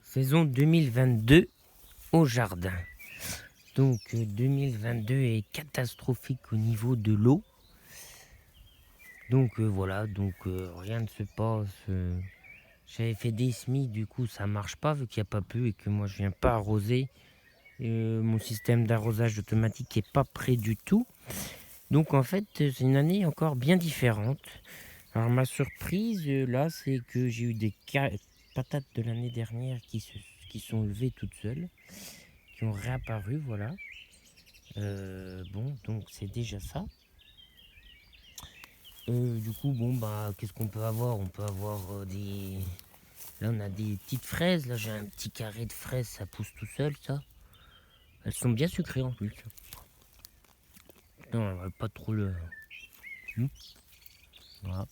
Saison 2022 au jardin. Donc 2022 est catastrophique au niveau de l'eau. Donc voilà, rien ne se passe. J'avais fait des semis, du coup ça marche pas vu qu'il n'y a pas plu et que moi je viens pas arroser. Mon système d'arrosage automatique est pas prêt du tout. Donc en fait c'est une année encore bien différente. Alors ma surprise là c'est que j'ai eu des patates de l'année dernière qui sont levées toutes seules, qui ont réapparu, voilà. Bon, donc c'est déjà ça. Du coup, bon, bah, qu'est-ce qu'on peut avoir? On peut avoir des... Là, on a des petites fraises. Là, j'ai un petit carré de fraises, ça pousse tout seul, ça. Elles sont bien sucrées en plus. Non, on va pas trop le... Voilà.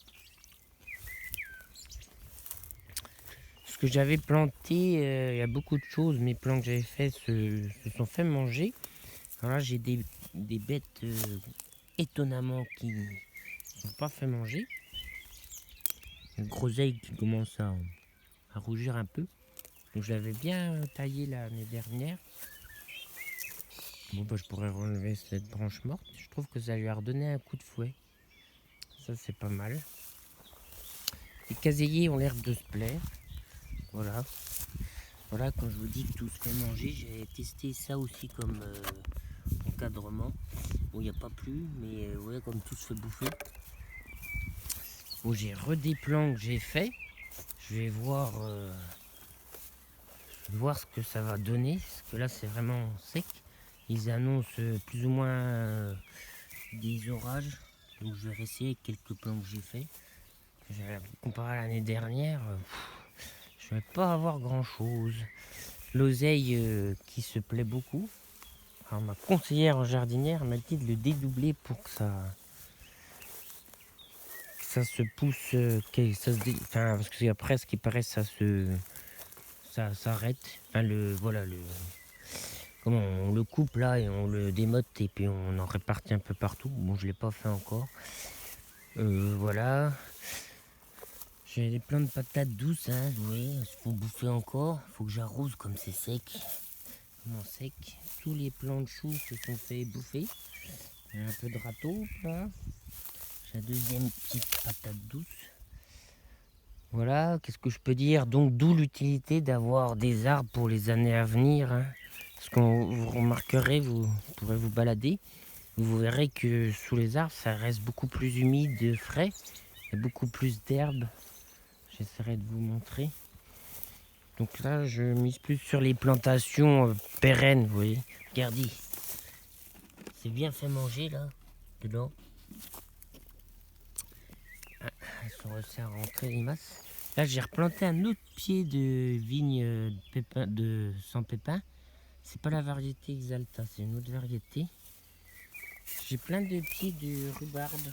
Ce que j'avais planté, il y a beaucoup de choses. Mes plants que j'avais faits se sont fait manger. Alors là, j'ai des bêtes étonnamment qui ne sont pas fait manger. Une groseille qui commence à rougir un peu. Donc je l'avais bien taillé l'année dernière. Bon bah je pourrais relever cette branche morte. Je trouve que ça lui a redonné un coup de fouet. Ça c'est pas mal. Les caséiers ont l'air de se plaire. Voilà. Voilà, quand je vous dis que tout se fait manger, j'ai testé ça aussi comme encadrement. Bon, il n'y a pas plu, mais voilà, comme tout se fait bouffer. Bon, j'ai des plants que j'ai fait. Je vais voir ce que ça va donner, parce que là c'est vraiment sec. Ils annoncent plus ou moins des orages, donc je vais essayer quelques plans que j'ai fait. Comparé à l'année dernière, je vais pas avoir grand chose. L'oseille qui se plaît beaucoup. Alors ma conseillère en jardinière m'a dit de le dédoubler pour que ça se pousse, parce que après ce qui paraît ça s'arrête. Enfin comment on le coupe là et on le démote et puis on en répartit un peu partout. Bon, je l'ai pas fait encore. Voilà. J'ai des plants de patates douces, hein, oui, il faut bouffer encore. Faut que j'arrose comme c'est sec. Comment sec? Tous les plants de choux se sont fait bouffer. Il y a un peu de râteau là. J'ai la deuxième petite patate douce. Voilà, qu'est-ce que je peux dire? Donc d'où l'utilité d'avoir des arbres pour les années à venir, hein. Parce qu'on vous remarquerez, vous pourrez vous balader, vous verrez que sous les arbres, ça reste beaucoup plus humide, frais, et beaucoup plus d'herbes. J'essaierai de vous montrer. Donc là, je mise plus sur les plantations pérennes, vous voyez. Regardez, c'est bien fait manger là, dedans. Ah, elles sont réussies à rentrer les masses. Là, j'ai replanté un autre pied de vigne sans pépins. C'est pas la variété Exalta, c'est une autre variété. J'ai plein de pieds de rhubarbe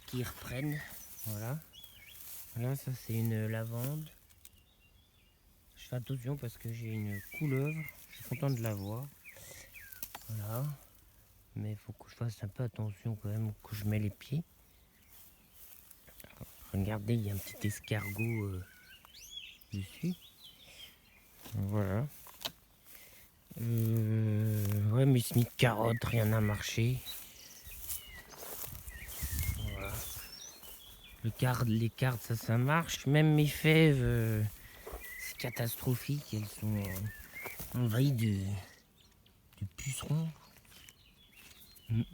qui reprennent. Voilà. Là, ça c'est une lavande. Je fais attention parce que j'ai une couleuvre. Je suis content de la voir. Voilà. Mais il faut que je fasse un peu attention quand même que je mets les pieds. Regardez, il y a un petit escargot dessus. Voilà. Ouais, mes semis de carottes, rien n'a marché. Voilà. Les cartes, ça marche. Même mes fèves, c'est catastrophique. Elles sont envahies de pucerons. Voilà.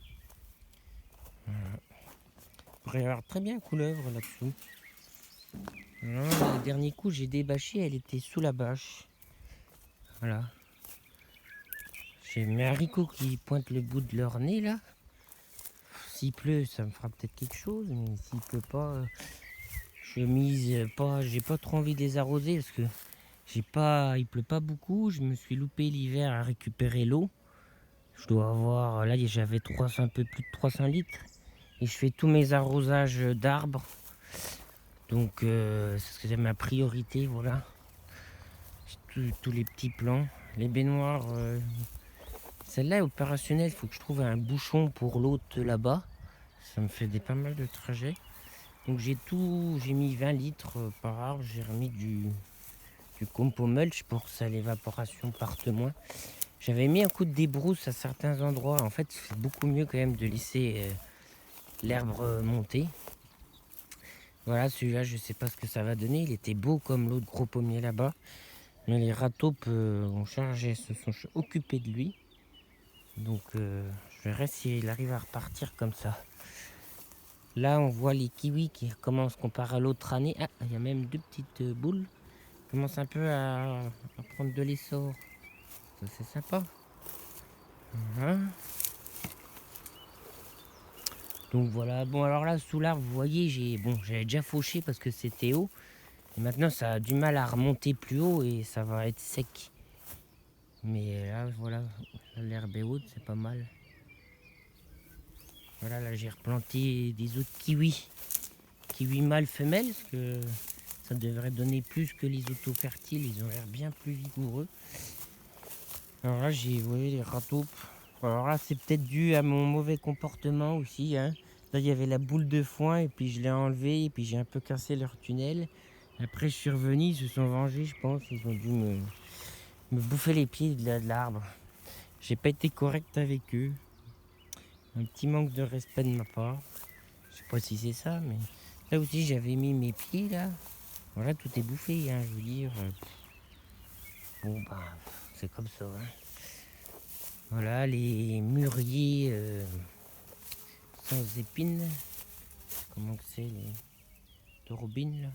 Il pourrait y avoir très bien couleuvre là-dessous. Le dernier coup, j'ai débâché, elle était sous la bâche. Voilà. J'ai mes haricots qui pointent le bout de leur nez là. S'il pleut, ça me fera peut-être quelque chose, mais s'il pleut pas, je mise pas. J'ai pas trop envie de les arroser parce que il pleut pas beaucoup. Je me suis loupé l'hiver à récupérer l'eau. Je dois avoir, là j'avais 300, un peu plus de 300 litres. Et je fais tous mes arrosages d'arbres. Donc c'est ce que c'est ma priorité, voilà. Tous les petits plants. Les baignoires, celle-là est opérationnelle, il faut que je trouve un bouchon pour l'autre là-bas. Ça me fait pas mal de trajets. Donc j'ai mis 20 litres par arbre, j'ai remis du du compo mulch pour que l'évaporation parte moins. J'avais mis un coup de débrousse à certains endroits. En fait, c'est beaucoup mieux quand même de laisser l'herbe monter. Voilà, celui-là, je sais pas ce que ça va donner. Il était beau comme l'autre gros pommier là-bas. Mais les rataupes ont chargé, se sont occupés de lui. Donc, je verrai s'il arrive à repartir comme ça. Là, on voit les kiwis qui recommencent comparé à l'autre année. Ah, il y a même deux petites boules. Ils commencent un peu à prendre de l'essor. Ça, c'est sympa. Voilà. Donc voilà. Bon, alors là, sous l'arbre, vous voyez, j'avais déjà fauché parce que c'était haut. Et maintenant, ça a du mal à remonter plus haut et ça va être sec. Mais là, voilà, l'herbe est haute, c'est pas mal. Voilà, là, j'ai replanté des autres kiwis. Kiwis mâles femelles, parce que ça devrait donner plus que les auto-fertiles. Ils ont l'air bien plus vigoureux. Alors là, vous voyez, les rataupes. Alors là, c'est peut-être dû à mon mauvais comportement aussi, hein. Là, il y avait la boule de foin et puis je l'ai enlevée et puis j'ai un peu cassé leur tunnel. Après, je suis revenu, ils se sont vengés, je pense. Ils ont dû me bouffer les pieds de l'arbre. J'ai pas été correct avec eux. Un petit manque de respect de ma part. Je sais pas si c'est ça, mais là aussi, j'avais mis mes pieds là. Voilà, tout est bouffé, hein, je veux dire. Bon, bah, c'est comme ça, hein. Voilà, les mûriers sans épines. Comment que c'est, les taurobines, là?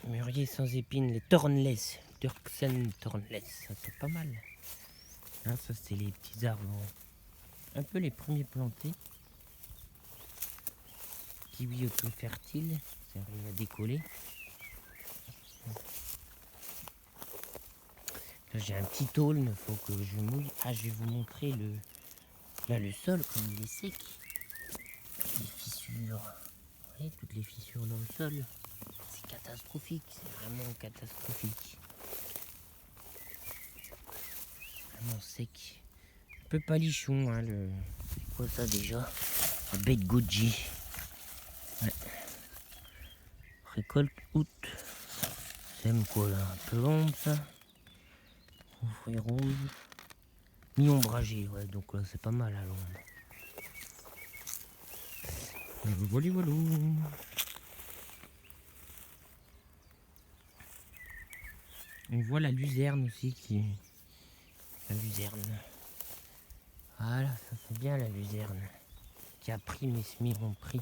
Mûriers sans épines, les thornless. Turksen thornless, ça c'est pas mal. Là, ça c'est les petits arbres, un peu les premiers plantés. Kiwi auto-fertile, ça arrive à décoller. Là, j'ai un petit aulne, il faut que je mouille. Ah, je vais vous montrer là, le sol, comme il est sec. Les fissures. Vous voyez, toutes les fissures dans le sol. C'est catastrophique, c'est vraiment catastrophique. Vraiment sec. Un peu palichon, hein, c'est quoi ça déjà? La baie de goji. Ouais. Récolte août. Sème quoi là? Un peu l'ombre ça. Fruits rouges. Mi-ombragé, ouais, donc là c'est pas mal à l'ombre. Voilà, voilà. On voit la luzerne aussi La luzerne. Voilà, ça c'est bien la luzerne. Qui a pris mes semis ont pris.